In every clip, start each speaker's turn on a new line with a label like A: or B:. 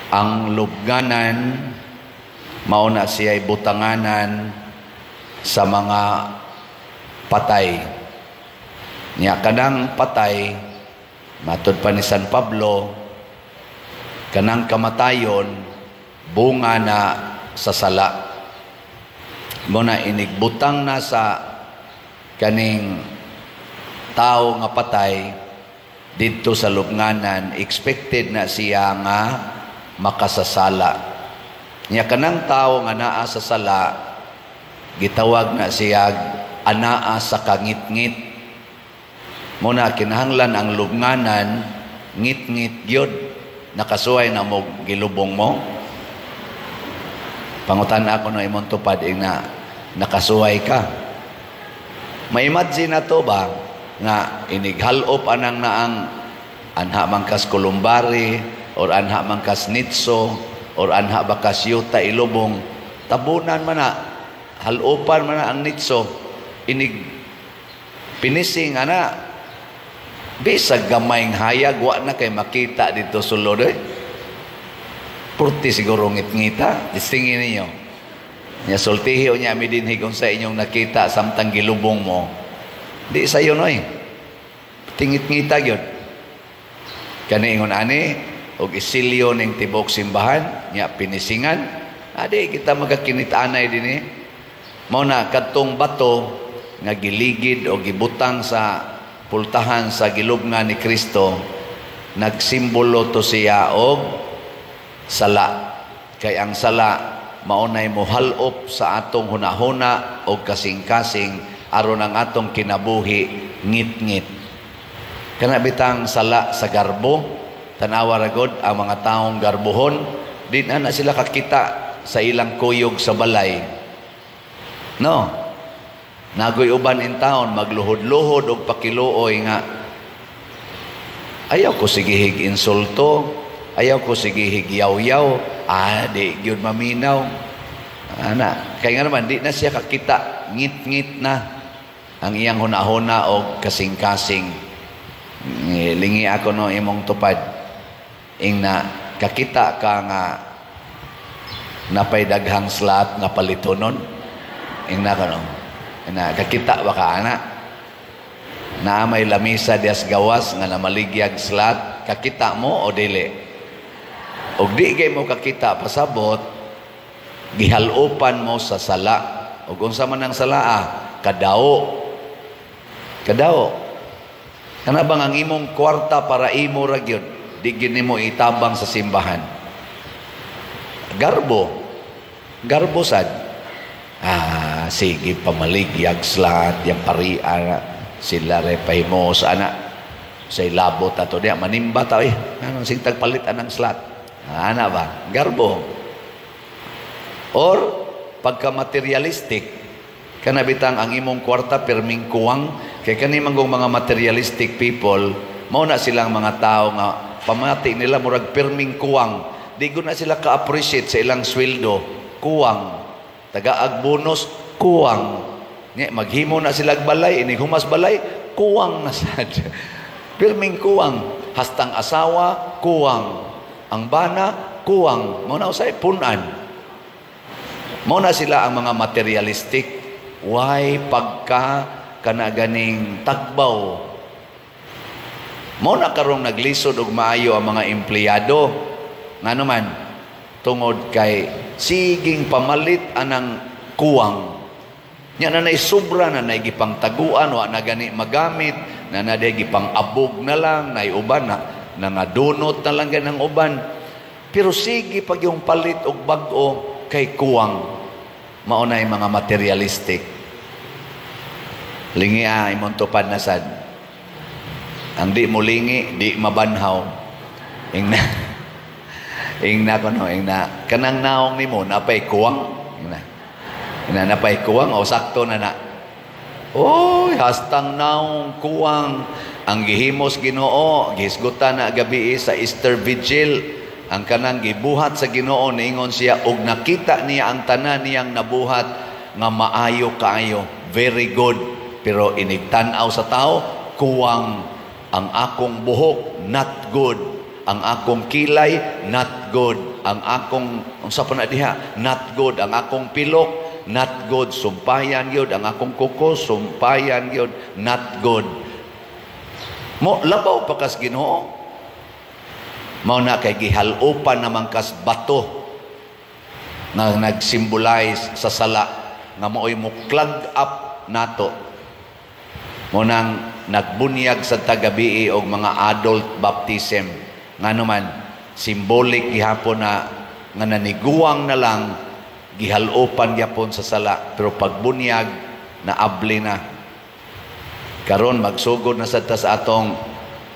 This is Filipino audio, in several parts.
A: Ang lubnganan mauna siya'y butanganan sa mga patay. Nya kanang patay, matud pa ni San Pablo, kanang kamatayon bunga na sa sala. Muna inigbutang na sa kaning tao nga patay dito sa lubnganan, expected na siya nga makasasala. Nya kanang tao nga naa sa sala, gitawag na siya anaa sa kangit-ngit. Muna kinahanglan ang lubnganan ngit-ngit gyud, nakasuway na mo gilubong mo. Pangutan ako no imong tupad na nakasuway ka. Ma-imagine na to ba nga inighalop anang naang anha mangkas kulumbari or anha mangkas nitso or anha bakas yuta ilubong, tabunan man na, halupan man na ang nitso, inig pinising ana, bisag gamayng hayag, wa na kay makita dito sulod purti siguro ngit-ngita, distingin ninyo. Nya sultihi o niya midinhi kung sa inyong nakita samtang gilubong mo, di sayo noy, tingit-ngita yun. Kaniingon ani, og isilyo ning tibok simbahan, nya pinisingan, adi kita magakinitanay din eh. Mao na kadtong bato nga giligid o gibutang sa pultahan sa gilubngan ni Kristo, nagsimbolo to siya og sala. Kay ang sala maunay mohalop sa atong hunahuna o kasing-kasing aron ang atong kinabuhi ngit-ngit. Kana bitang sala sa garbo, tanawa ragod ang mga taong garbuhon, di na sila kakita sa ilang kuyog sa balay. No, nagoy uban in town, magluhod-luhod o pakiluoy nga, ayaw ko sigihig insulto, ayaw ko sigihig yaw-yaw, di yun maminaw. Kaya nga naman, di na siya kakita, ngit-ngit na ang iyang hunahuna o kasing-kasing. Lingi ako no imong tupad, ing na kakita ka nga napay daghang slot nga palitonon, ing na kano, na kakita ba ka ana, na may lamisa dias gawas nga namaligyag slot, kakita mo o dili? Og di kay mo kakita pasabot, gihalupan mo sa sala. Og unsa man ang sala, kadao. Kana bang ang imong kwarta para imo ra gyud, di gyud nimo itabang sa simbahan. Garbo sad. Sige pamaligyag slot, yang parian sila re pahimos ana sa labot ato diya manimba ta anong sing tagpalit anang slot. Ana ba? Garbo. Or pagka materialistic, kanabitang ang imong kwarta perming kuwang, kay kani manggong mga materialistic people, mao na silang mga tao nga pamati nila murag perming kuwang, di ko na sila ka-appreciate sa ilang sweldo, kuwang, tagaag bonus, kuwang, maghimo na sila balay, inihumas balay, kuwang na sad. Perming kuwang, hastang asawa, kuwang, ang bana, kuwang, mao na usay punan. Mao na sila ang mga materialistic. Why pagka kanaganing tagbaw? Mao na karong naglisod og maayo ang mga empleyado. Ngano man tungod kay siging pamalit anang kuwang. Nya na nay sobra na nay gipang taguan wa na gani magamit, na naday gipang abog na lang, nay uban na nangadunot na lang ganang uban. Pero sige pag yung palit og bag-o kay kuwang, maunay mga materialistic. Lingi imong tupad na sad. Ang di mo lingi, di mabanhaw. Ingna kono, ingna kanang naong nimo napay kuwang. Ingna napay kuwang o sakto na na. Oy, hastang naong kuwang ang gihimos Ginoo, gihisgutan na gabi sa Easter Vigil, ang kanang gibuhat sa Ginoo, niingon siya og nakita niya ang tanan niyang nabuhat nga maayo kaayo, very good. Pero inigtan-aw sa tao, kuwang ang akong buhok, not good. Ang akong kilay, not good. Ang akong, unsa pa na diha, not good. Ang akong pilok, not good. Sumpayan yun. Ang akong kuko, sumpayan yun, not good. Mo, labaw pa kas Ginoo. Mao na kay gihalupan naman kas bato na nag-symbolize sa sala nga mao'y mo clog up nato. Mo nang nagbunyag sa tagabii og mga adult baptism nga naman symbolic gihapon na nga naniguang na lang gihalupan gyapon sa sala, pero pagbunyag na abli na. Karon magsugod na sa atong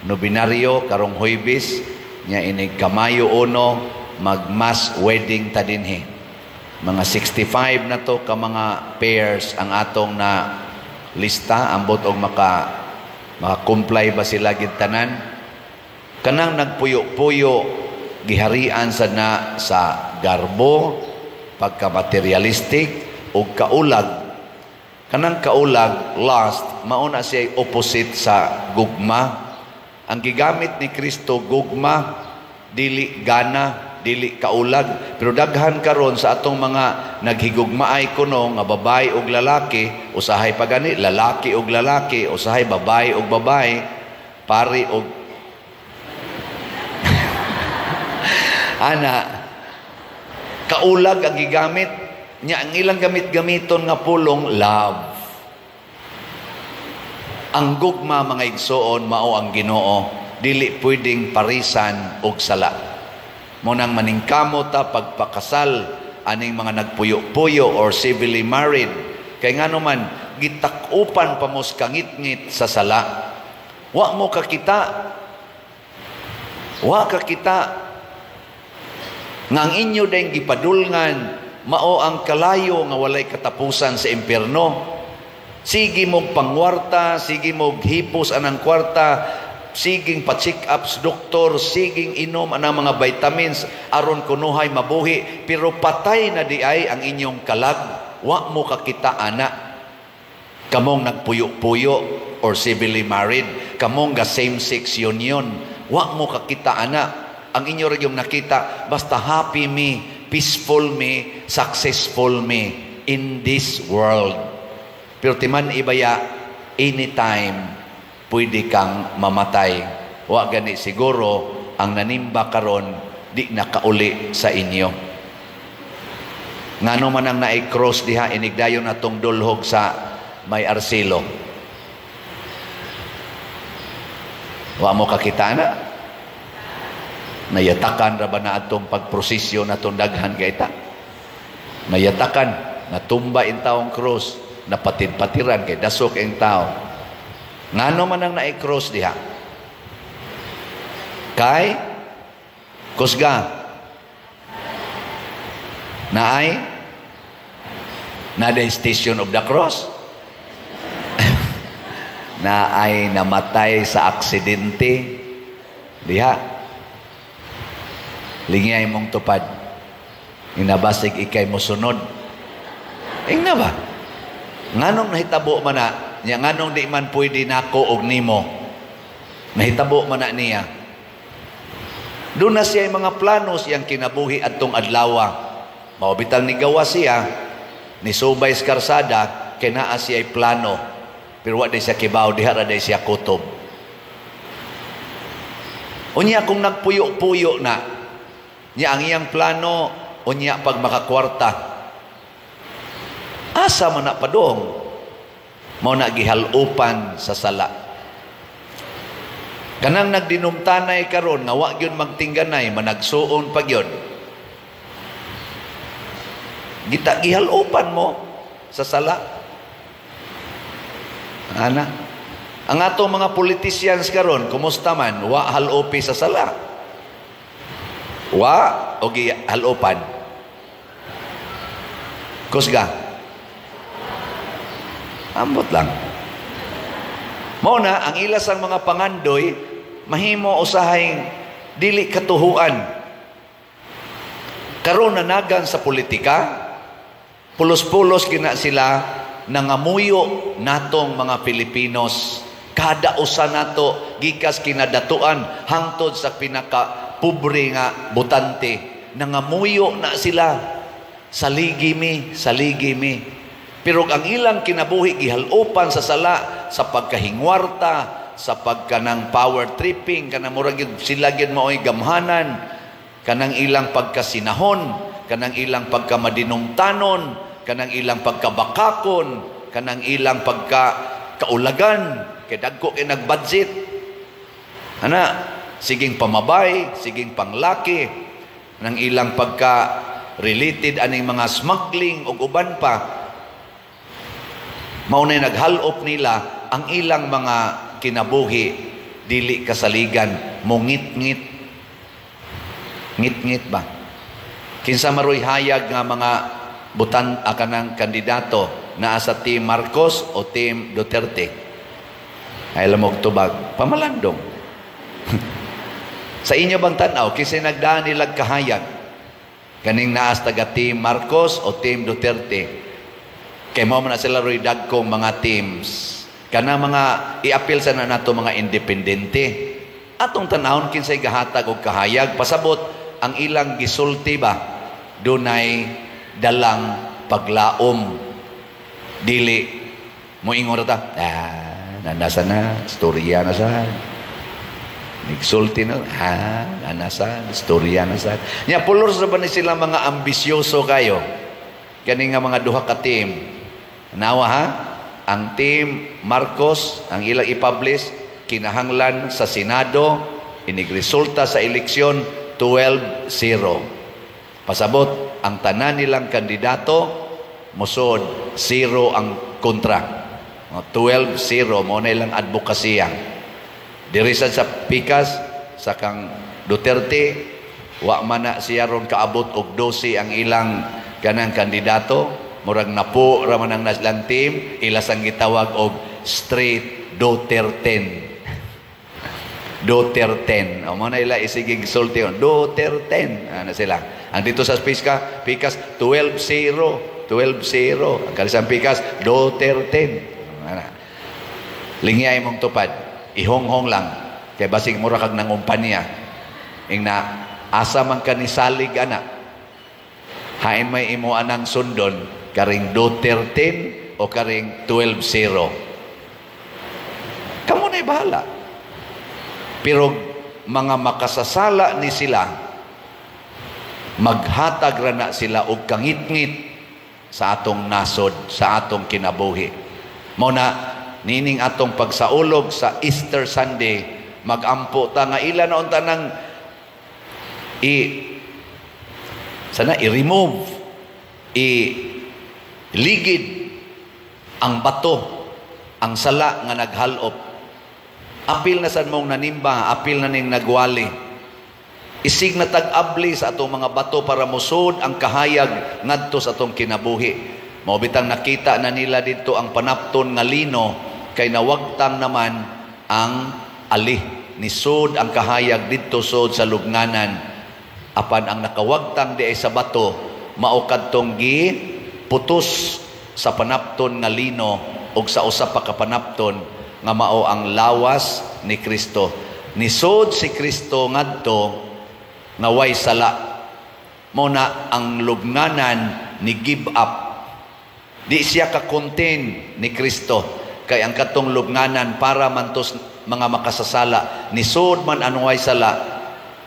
A: nobinaryo karong Huwebes nya inig Kamayo 1 mag-mass wedding ta dinhi. Mga 65 na to ka mga pairs ang atong na lista, ambot og maka-comply ba sila gid tanan. Kanang nagpuyo-puyo giharian sa na sa garbo, pagka-materialistic o kaulag. Kanang kaulag, lust, mauna siya opposite sa gugma. Ang gigamit ni Kristo, gugma, dili gana, dili kaulag. Pero daghan karon sa atong mga naghigugmaay kuno nga babae ug lalaki, usahay pa gani, lalaki ug lalaki, usahay babae ug babae, pari ug ana, kaulag ang gigamit nya. Ang ilang gamit-gamiton nga pulong, love. Ang gugma, mga igsoon, mao ang Ginoo, dili pwedeng parisan og sala. Munang maningkamo ta pagpakasal aning mga nagpuyo-puyo or civilly married, kay ngano man gitakupan pa mos kangit-ngit sa sala. Wa kakita nga ang inyo dayong gipadulngan mao ang kalayo nga walay katapusan sa impyerno. Sige mong pangwarta, sige mong hipos anang kwarta, siging pa-check ups doktor, siging inom anang mga vitamins aron kunuhay mabuhi, pero patay na di ay ang inyong kalag. Wa mo kakita ana. Kamong nagpuyo-puyo or civilly married, kamong ga same-sex union, wa mo kakita ana. Ang inyo rin yung nakita, basta happy me, peaceful me, successful me in this world. Pero timan ibaya, anytime pwede kang mamatay. Wa gani siguro ang nanimba karon di nakauli sa inyo. Ngano man ang naik-cross diha, inigdayon atong dulhog sa may arsilo. Wa mo kakita na. Nayatakan ra ba na atong pagprosesyo na itong daghan gaita? Nayatakan, natumba in taong cross, napatid-patiran kay dasok ang tao. Ngano man ang naik-cross diha? Kay kusga naay Station of the Cross. Naay namatay sa aksidente diha. Lingay mong tupad, inabasig ikay mo sunod. Ingna ba? Nganong nahitabo man na, niya nganong di man pwede nako og nimo. Nahitabo man na niya. Doon na siya yung mga plano siyang kinabuhi atong adlawa. Maubitang ni gawa siya, ni subay sa karsada, kinaa siya yung plano. Pero wala siya kibaw, dihara day siya kutob. Unya kung nagpuyo-puyo na, niya ang iyang plano, unya pag makakwarta. Asa man na padong, mao na gihalupan sa sala. Kanang nagdinumtanay karon nga wa gyud magtingganay, managsuon pa gyud. Gihalupan mo sa sala. Ana, ang atong mga politicians karon, kumusta man, wa halupi sa sala. Wa o gihalupan. Kusga. Ambot lang. Mao na ang ilas ang mga pangandoy mahimo usahing dili katuhuan. Karon nanagan sa politika, pulos-pulos gina sila nangamuyo natong mga Pilipinos Kada usa nato gikas kinadatuan hangtod sa pinaka pobre nga butante, nangamuyo na sila. Saligi mi. Pero ang ilang kinabuhi gihalupan sa sala, sa pagkahingwarta, sa pagkanang power tripping, kanang murag sila gyud maoy gamhanan, kanang ilang pagkasinahon, kanang ilang pagkamadinumtanon, kanang ilang pagkabakakon, kanang ilang pagkaulagan, kay dagko kay nagbudget. Siging pamabay, siging panglaki, nang ilang pagka-related aning mga smuggling o uban pa. Maunay naghalop nila ang ilang mga kinabuhi, dili kasaligan, mungit-ngit. Ngit-ngit ba? Kinsa maroy hayag nga mga kanang kandidato na sa Team Marcos o Team Duterte? Ay lamog tubag, pamalandong. Sa inyo bang tanaw, kasi nagdaan nilang kahayag, kaning naas taga Team Marcos o Team Duterte, kay mo na sila roy dagkong mga teams, kana mga i-appeal sa na nato mga independente. Atong tanahon kinsay gahatag og kahayag, pasabot ang ilang gisulti ba, dunay dalang paglaom. Dili, mo ingon ta, nanasa na, storya na sa. Nagsulti na, nanasa, storya na sa. Nya, pulor sa ba ni sila mga ambisyoso kayo? Kani nga mga duha ka team. Nawa ha? Ang Team Marcos, ang ilang ipublish, kinahanglan sa Senado, inigresulta sa eleksyon, 12-0. Pasabot, ang tanan nilang kandidato, musod, 0 ang kontra. 12-0 mo na ilang advokasya. Dirisan sa pikas sa kang Duterte, wa man na siya ron kaabot og 12 ang ilang kanang kandidato, murag napo ra man ang naslang team, ilas ang gitawag og straight Duterte. Duterte. O mo na ila isigig sulti on Duterte. Ano sila? Ang dito sa pikas 12-0. 12-0. Ang kalisang pikas Duterte. Lingyay mong tupad, ihonghong lang, kay basig mura kag nangumpanya, ing na asa man ka ni salig anak, hain may imo anang sundon, karing Duterte o karing 12-0. Kamu na'y bahala. Pero mga makasasala ni sila, maghatag ra na sila og kangit-ngit sa atong nasod, sa atong kinabuhi. Mao na nining atong pagsaulog sa Easter Sunday, magampo ta nga ila na unta nang i-remove, i-ligid ang bato, ang sala nga naghalop. Apil na sad mong nanimba, apil na ning nagwali. Isig na tag-abli sa atong mga bato para musod ang kahayag ngadto sa atong kinabuhi. Mao bitang nakita na nila dito ang panapton nga lino, kay nawagtang naman ang alih ni sud ang kahayag dito sud sa lubnganan. Apan ang nakawagtang di ay sa bato, mao kadtong gi putos sa panapton nga lino og sa usa pa ka panapton nga mao ang lawas ni Kristo. Nisod si Kristo ngadto nga way sala. Mao na ang lubnganan ni give up. Di siya ka-contain ni Kristo. Kay ang katong lubnganan para mantos mga makasasala, nisod man anuway sala,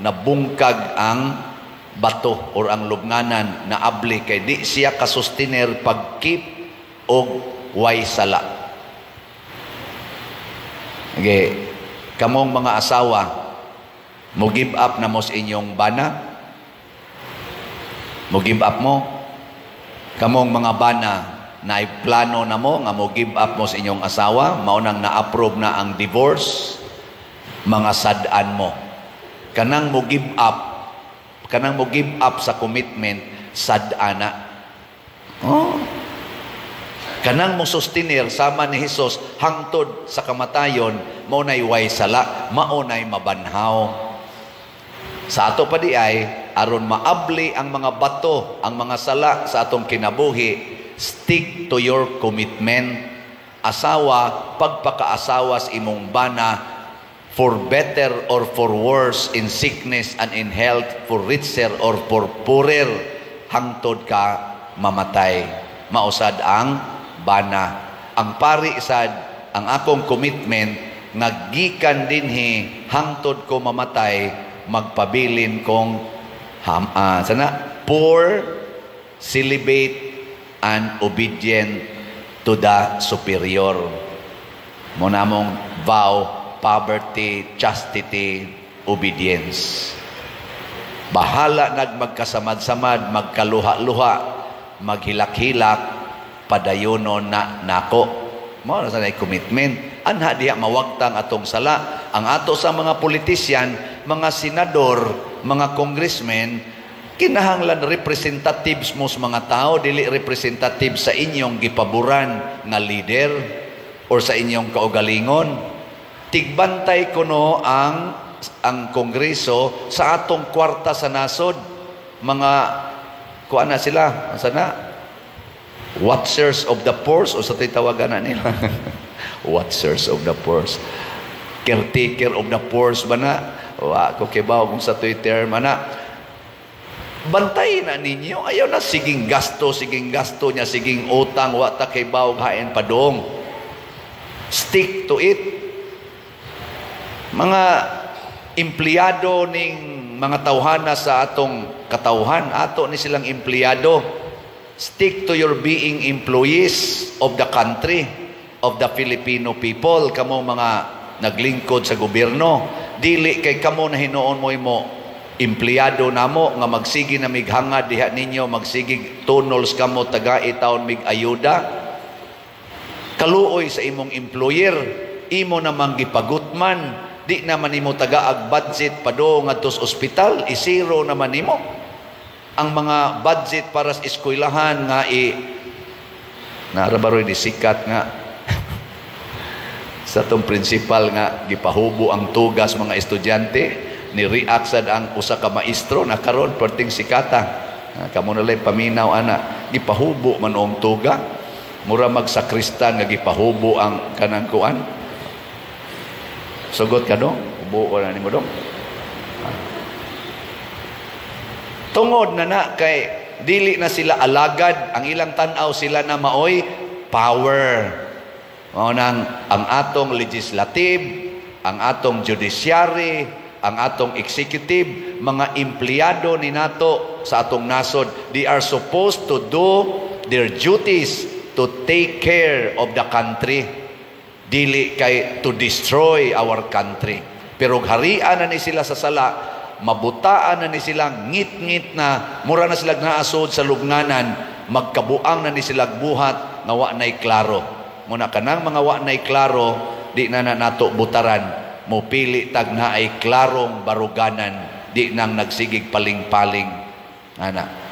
A: nabungkag ang bato or ang lubnganan na abli, kay di siya kasustiner pagkip og way sala. Okay. Kamong mga asawa, mo give up na mo sa inyong bana? Mo give up mo? Kamong mga bana, na plano na mo nga mo give up mo sa inyong asawa, mao nang na-approve na ang divorce, mga sad-an mo. Kanang mo give up sa commitment, sad-an na. Kanang mo sustenir sama ni Hesus hangtod sa kamatayon, mao nay way sala, mao nay mabanhaw. Sa ato pa di ay aron maabli ang mga bato, ang mga sala sa atong kinabuhi, stick to your commitment. asawa, pagpakaasawa sa imong bana, for better or for worse, in sickness and in health, for richer or for poorer, hangtod ka mamatay. Mausad ang bana. Ang pari sad, ang akong commitment, naggikan dinhi, hangtod ko mamatay, magpabilin kong poor, celibate, and obedient to the superior. Muna mong vow, poverty, chastity, obedience. Bahala magkasamad-samad, magkaluha-luha, maghilak-hilak, padayonon na nako. Mao na sanay commitment. Anha diha mawagtang atong sala. Ang ato sa mga politisyan, mga senador, mga congressmen, kinahanglan representatives mo sa mga tao, dili representative sa inyong gipaboran nga leader or sa inyong kaugalingon. Tigbantay kuno ang kongreso sa atong kwarta sa nasod. Mga kuan na sila, sana watchers of the purse, o sa titawagan na nila. Watchers of the purse. Caretaker of the purse ba na? Wa ko kibaw kung sa Twitter mana. Bantayin na ninyo. Ayaw na siging gasto niya, siging utang, wata kay bawag hain padong. Stick to it. Mga empleyado ning mga tawhana sa atong katawhan, ato ni silang empleyado. Stick to your being employees of the country, of the Filipino people. Kamo mga naglingkod sa gobyerno. Dili kay kamo na hinuon mo empleyado namo nga magsigi na mighangad diha ninyo, magsigi tunnels kamo tagai taon mig ayuda. Kaluoy sa imong employer, imo namang gipagutman, di naman imo tagaag budget pado ngadto sa ospital, isiro naman nimo ang mga budget para sa eskwelahan nga narabaroy di sikat nga sa tong principal nga gipahubo ang tugas mga estudyante, ni-react sad ang usa ka maestro na karon perting sikata. Kamo na lay paminaw ana, gipahubo man og tuga, mura magsakristan nga gipahubo ang kanang kuan. Sugot ka do, ubo ko na nimo do. Tungod na kay dili na sila alagad, ang ilang tan-aw sila na maoy power. Mao nang ang atong legislative, ang atong judiciary, ang atong executive, mga empleyado ni nato sa atong nasod, they are supposed to do their duties to take care of the country, dili kay to destroy our country. Pero harian na ni sila sa sala, mabutaan na ni sila, ngit-ngit na, mura na sila naasod sa lugnanan, magkabuang na ni sila buhat nga wa nay klaro. Muna kanang mga wa nay klaro, di na nato butaran, mupili tag na ay klarong baruganan, di nang nagsigig paling-paling. Ana.